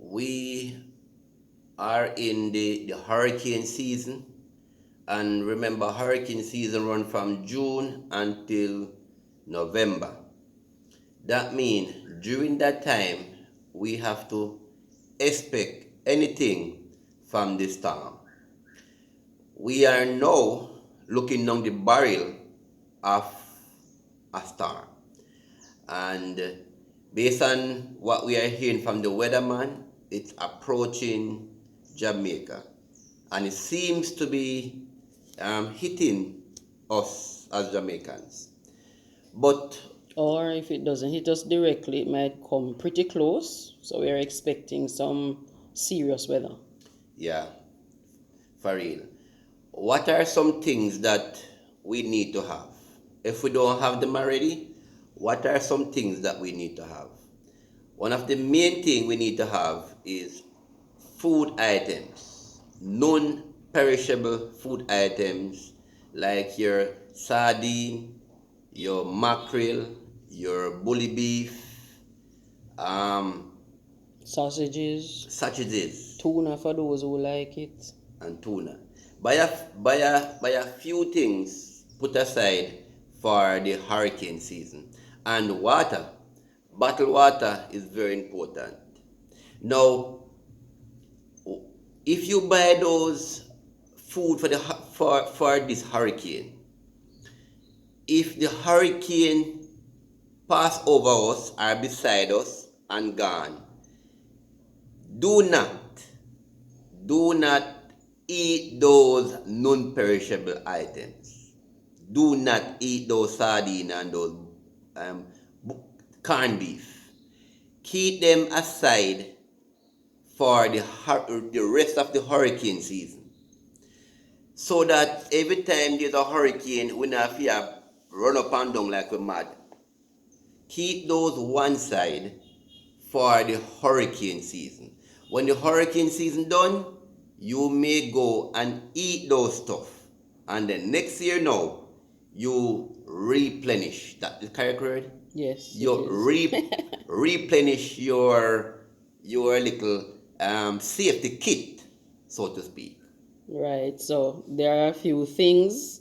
We are in the hurricane season, and remember, hurricane season run from June until November. That means during that time we have to expect anything from the storm. We are now looking down the barrel of a storm, and based on what we are hearing from the weatherman, it's approaching Jamaica, and it seems to be hitting us as Jamaicans. But Or if it doesn't hit us directly, it might come pretty close. So we are expecting some serious weather. yeah, for real, what are some things that we need to have? If we don't have them already, what are some things that we need to have? One of the main things we need to have is food items, non-perishable food items like your sardine, your mackerel, your bully beef, um, Sausages, sausages, tuna for those who like it. and tuna. Buy a few things put aside for the hurricane season. And water, bottled water is very important. Now, if you buy those food for this hurricane, if the hurricane pass over us or beside us and gone, do not do not eat those non-perishable items. Do not eat those sardines and those um, corned beef. Keep them aside for the rest of the hurricane season, so that every time there's a hurricane, we not fear run up and down like we're mad. Keep those one side for the hurricane season. When the hurricane season done, you may go and eat those stuff, and then next year now you replenish. That is correct word. Yes, it You is. replenish your little safety kit, so to speak. Right. So there are a few things,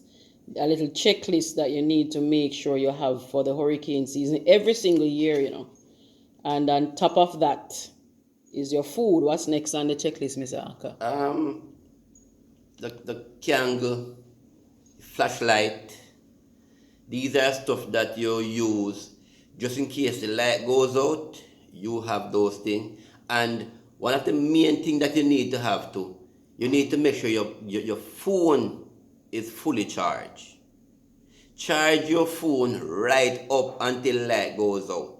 a little checklist that you need to make sure you have for the hurricane season every single year. And on top of that is your food. What's next on the checklist, Mr. Aka? The candle, flashlight. These are stuff that you use just in case the light goes out. You have those things, and one of the main things that you need to have too, you need to make sure your phone is fully charged. Charge your phone right up until light goes out.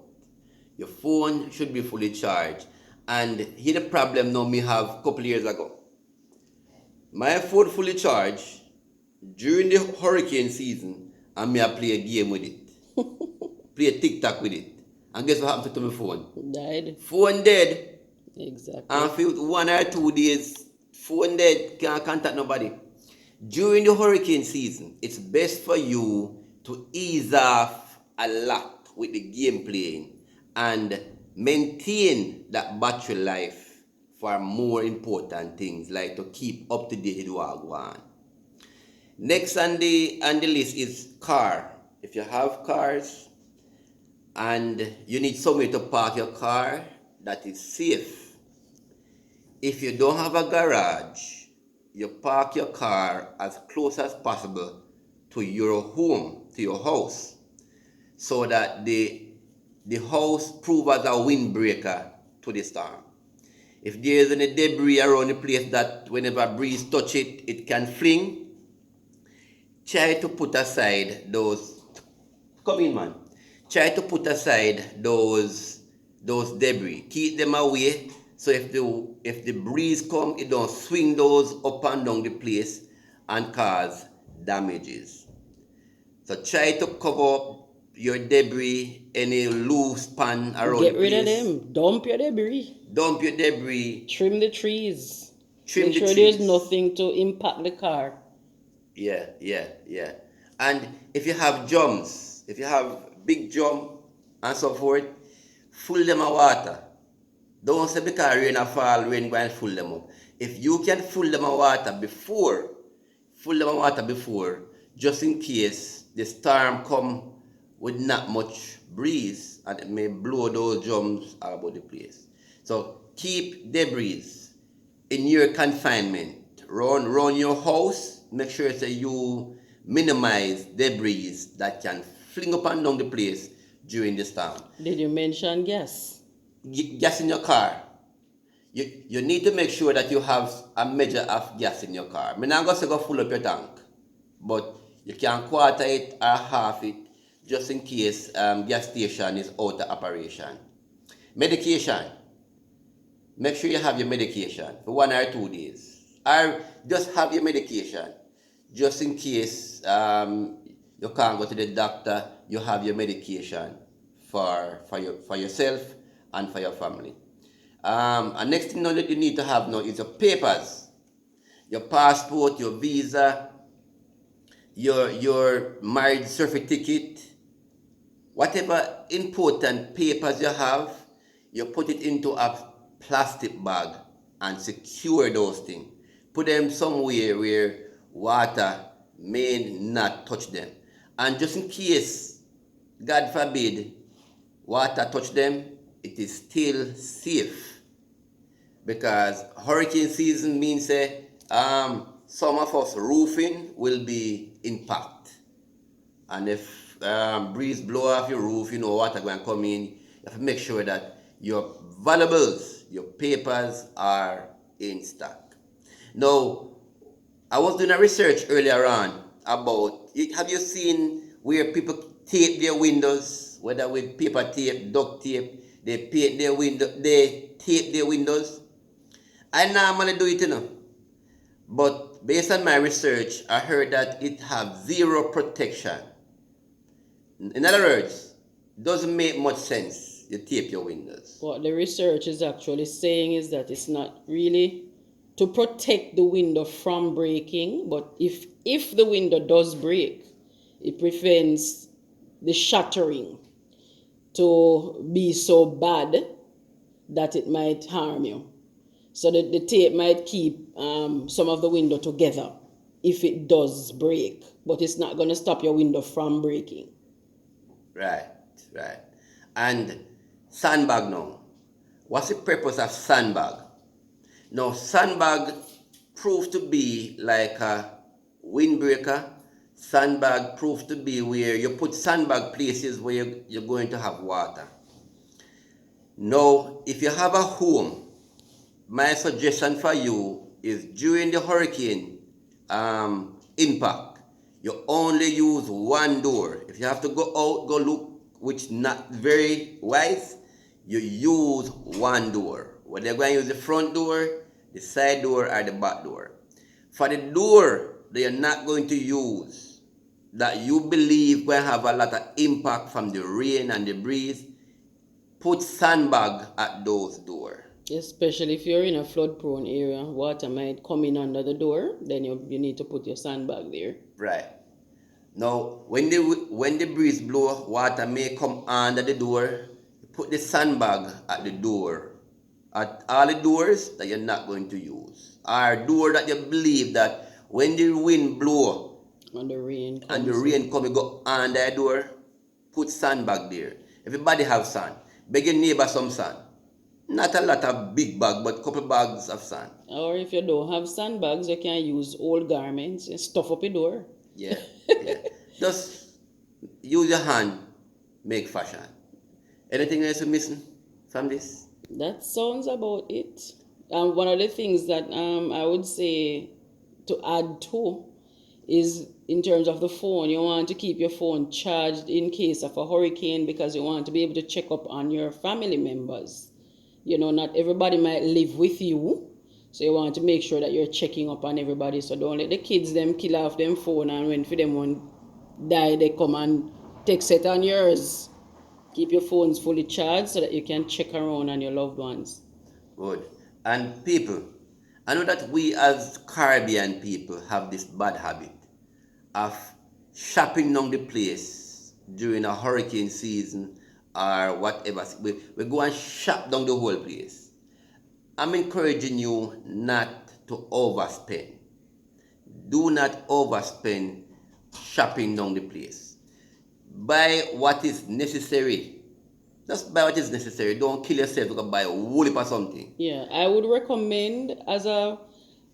Your phone should be fully charged. And here the problem now me have a couple years ago. My phone fully charged during the hurricane season, and me I play a game with it. Play a TikTok with it. And guess what happened to my phone? Died. Phone dead. And Exactly. for 1 or 2 days, phone dead, can't contact nobody. During the hurricane season, it's best for you to ease off a lot with the game playing and maintain that battery life for more important things like to keep up to date with what go on. Next on the list is car. If you have cars and you need somewhere to park your car that is safe. If you don't have a garage, you park your car as close as possible to your home, to your house, so that the house prove as a windbreaker to the storm. If there is any debris around the place that whenever breeze touch it, it can fling, try to put aside those. Come in, man. Try to put aside those debris. Keep them away. So if the breeze come, it don't swing those up and down the place and cause damages. So try to cover up your debris, any loose pan around the Get rid of place. them. Dump your debris. Dump your debris. Trim the trees. Trim Make the sure there's trees. nothing to impact the car. Yeah. And if you have if you have big jump and so forth, full them of water. Don't say because rain a fall, rain go and full them up. If you can full them with water before, full them with water before, just in case the storm come with not much breeze and it may blow those drums all about the place. So keep debris in your confinement. Run your house. Make sure that you minimize debris that can fling up and down the place during the storm. Did you mention gas? Gas in your car. You need to make sure that you have a measure of gas in your car. I'm not going to say go full up your tank, but you can quarter it or half it just in case gas station is out of operation. Medication. Make sure you have your medication for 1 or 2 days. Or just have your medication just in case you can't go to the doctor. You have your medication for yourself and for your family. And next thing now that you need to have now is your papers, your passport, your visa, your marriage certificate, whatever important papers you have, you put it into a plastic bag and secure those things. Put them somewhere where water may not touch them. And just in case, God forbid, water touch them, it is still safe. Because hurricane season means some of us roofing will be impacted. And if breeze blow off your roof, water going to come in. You have to make sure that your valuables, your papers are in stock. Now, I was doing a research earlier on about, have you seen where people tape their windows, whether with paper tape, duct tape, they paint their window, they tape their windows? I normally do it, but based on my research, I heard that it have zero protection. In other words, it doesn't make much sense you tape your windows. What the research is actually saying is that it's not really to protect the window from breaking, but if the window does break, it prevents the shattering to be so bad that it might harm you. So the tape might keep some of the window together if it does break, but it's not going to stop your window from breaking. Right. And sandbag now. What's the purpose of sandbag? Now, sandbag proved to be like a windbreaker. Sandbag proved to be where you put sandbag places where you're going to have water. Now, if you have a home, my suggestion for you is during the hurricane impact, you only use one door. If you have to go out, go look, which not very wise, you use one door. Whether you're going to use the front door, the side door, or the back door. For the door that you're not going to use, that you believe will have a lot of impact from the rain and the breeze, put sandbag at those doors. Especially if you're in a flood-prone area, water might come in under the door, then you need to put your sandbag there. Right. Now, when the breeze blow, water may come under the door. Put the sandbag at the door, at all the doors that you're not going to use, or door that you believe that when the wind blow and the rain come, you go under the door. Put sandbag there. Everybody have sand. Beg your neighbor some sand. Not a lot of big bag, but couple bags of sand. Or if you don't have sandbags, you can use old garments and stuff up your door. Yeah. Just use your hand, make fashion. Anything else you're missing from this? That sounds about it. One of the things that I would say to add to is in terms of the phone. You want to keep your phone charged in case of a hurricane because you want to be able to check up on your family members. Not everybody might live with you, so you want to make sure that you're checking up on everybody. So don't let the kids them kill off them phone, and when for them one die, they come and text it on yours. Keep your phones fully charged so that you can check around on your loved ones. Good. And people, I know that we as Caribbean people have this bad habit of shopping down the place during a hurricane season or whatever. We go and shop down the whole place. I'm encouraging you not to overspend. Do not overspend shopping down the place. Buy what is necessary. Just buy what is necessary. Don't kill yourself to go buy a whole heap of something. Yeah, I would recommend as a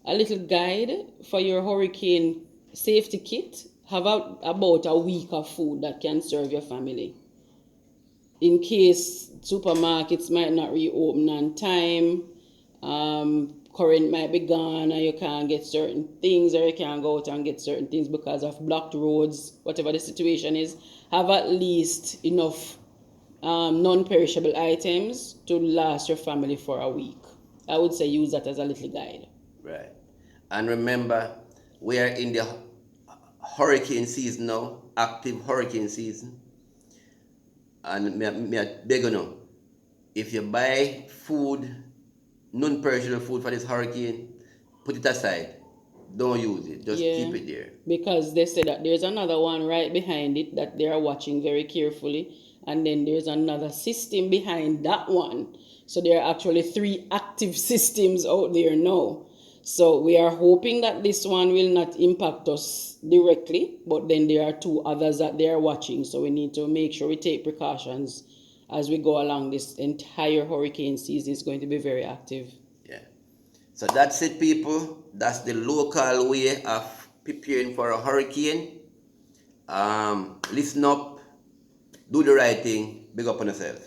little guide for your hurricane safety kit, have about a week of food that can serve your family. In case supermarkets might not reopen on time, current might be gone, and you can't get certain things, or you can't go out and get certain things because of blocked roads, whatever the situation is, have at least enough non-perishable items to last your family for a week. I would say use that as a little guide. Right. And remember, we are in the hurricane season now, active hurricane season. And me beg you now, if you buy food, non-perishable food for this hurricane, put it aside. Don't use it. Just Yeah, keep it there. because they say that there's another one right behind it that they are watching very carefully, and then there's another system behind that one. So there are actually three active systems out there now. So we are hoping that this one will not impact us directly, but then there are two others that they are watching. So we need to make sure we take precautions as we go along. This entire hurricane season is going to be very active. Yeah. So that's it, people. That's the local way of preparing for a hurricane. Listen up, do the right thing, big up on yourself.